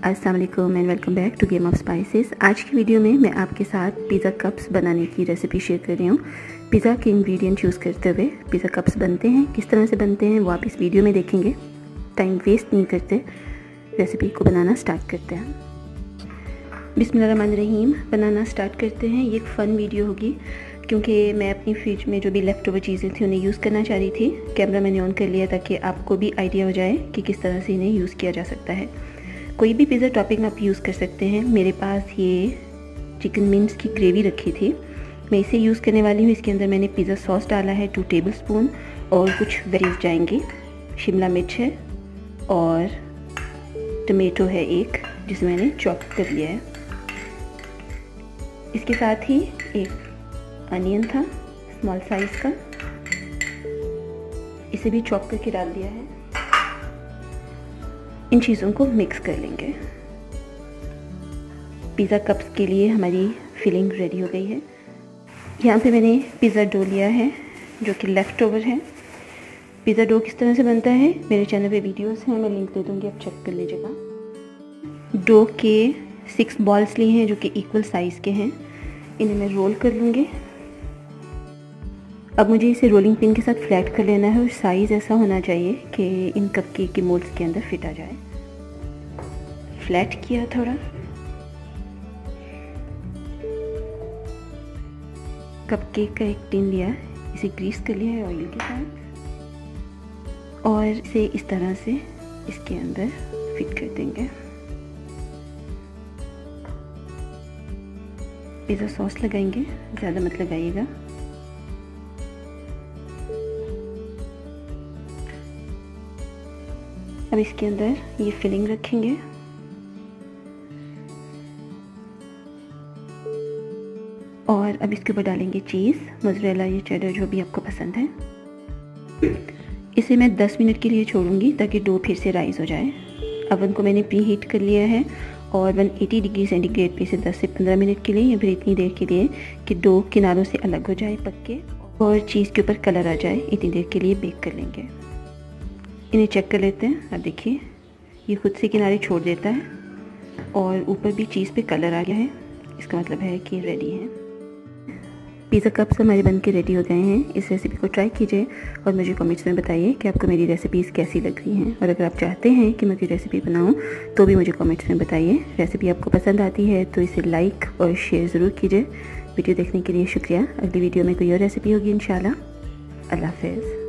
अस्सलाम वालेकुम and welcome back to game of spices. आज की वीडियो में मैं आपके साथ पिज़्ज़ा कप्स बनाने की रेसिपी शेयर कर रही हूँ। पिज़्ज़ा के इंग्रेडिएंट यूज़ करते हुए पिज़्ज़ा कप्स बनते हैं, किस तरह से बनते हैं वो आप इस वीडियो में देखेंगे। टाइम वेस्ट नहीं करते, रेसिपी को बनाना स्टार्ट करते हैं। बिस्मिल्लाहिर्रहमानिर्रहीम, बनाना स्टार्ट करते हैं। ये एक फ़न वीडियो होगी क्योंकि मैं अपनी फ्रिज में जो भी लेफ़्ट ओवर चीज़ें थी उन्हें यूज़ करना चाह रही थी। कैमरा मैंने ऑन कर लिया ताकि आपको भी आइडिया हो जाए कि किस तरह से इन्हें यूज़ किया जा सकता है। कोई भी पिज़्ज़ा टॉपिंग आप यूज़ कर सकते हैं। मेरे पास ये चिकन मिंट्स की ग्रेवी रखी थी, मैं इसे यूज़ करने वाली हूँ। इसके अंदर मैंने पिज़्ज़ा सॉस डाला है 2 टेबलस्पून और कुछ वेजीज जाएंगी। शिमला मिर्च है और टमेटो है एक, जिसे मैंने चॉप कर लिया है। इसके साथ ही एक अनियन था स्मॉल साइज़ का, इसे भी चॉप करके डाल दिया है। इन चीज़ों को मिक्स कर लेंगे। पिज़्ज़ा कप्स के लिए हमारी फिलिंग रेडी हो गई है। यहाँ पे मैंने पिज़्ज़ा डो लिया है जो कि लेफ़्ट ओवर है। पिज़्ज़ा डो किस तरह से बनता है मेरे चैनल पे वीडियोस हैं, मैं लिंक दे दूँगी, आप चेक कर लीजिएगा। डो के 6 बॉल्स लिए हैं जो कि इक्वल साइज़ के हैं। इन्हें मैं रोल कर लूँगी। अब मुझे इसे रोलिंग पिन के साथ फ्लैट कर लेना है और साइज़ ऐसा होना चाहिए कि इन कपकेक के मोल्ड्स के अंदर फिट आ जाए। फ्लैट किया थोड़ा, कपकेक का एक टिन लिया, इसे ग्रीस कर लिया है ऑयल के साथ और इसे इस तरह से इसके अंदर फिट कर देंगे। पिज़्ज़ा सॉस लगाएंगे, ज़्यादा मत लगाइएगा। अब इसके अंदर ये फिलिंग रखेंगे और अब इसके ऊपर डालेंगे चीज़, मोज़रेला या चेडर, जो भी आपको पसंद है। इसे मैं 10 मिनट के लिए छोड़ूंगी ताकि डो फिर से राइज़ हो जाए। अवन को मैंने प्री हीट कर लिया है और 180 डिग्री सेंटीग्रेड पे इसे 10 से 15 मिनट के लिए या फिर इतनी देर के लिए कि डो किनारों से अलग हो जाए पक के और चीज़ के ऊपर कलर आ जाए, इतनी देर के लिए बेक कर लेंगे। इन्हें चेक कर लेते हैं। अब देखिए ये खुद से किनारे छोड़ देता है और ऊपर भी चीज़ पे कलर आ गया है, इसका मतलब है कि रेडी है। पिज़्ज़ा कप्स हमारे बन के रेडी हो गए हैं। इस रेसिपी को ट्राई कीजिए और मुझे कमेंट्स में बताइए कि आपको मेरी रेसिपीज़ कैसी लग रही हैं। और अगर आप चाहते हैं कि मैं कोई रेसिपी बनाऊं तो भी मुझे कमेंट्स में बताइए। रेसिपी आपको पसंद आती है तो इसे लाइक और शेयर ज़रूर कीजिए। वीडियो देखने के लिए शुक्रिया। अगली वीडियो में कोई और रेसिपी होगी इंशाल्लाह। अल्लाह हाफ़िज़।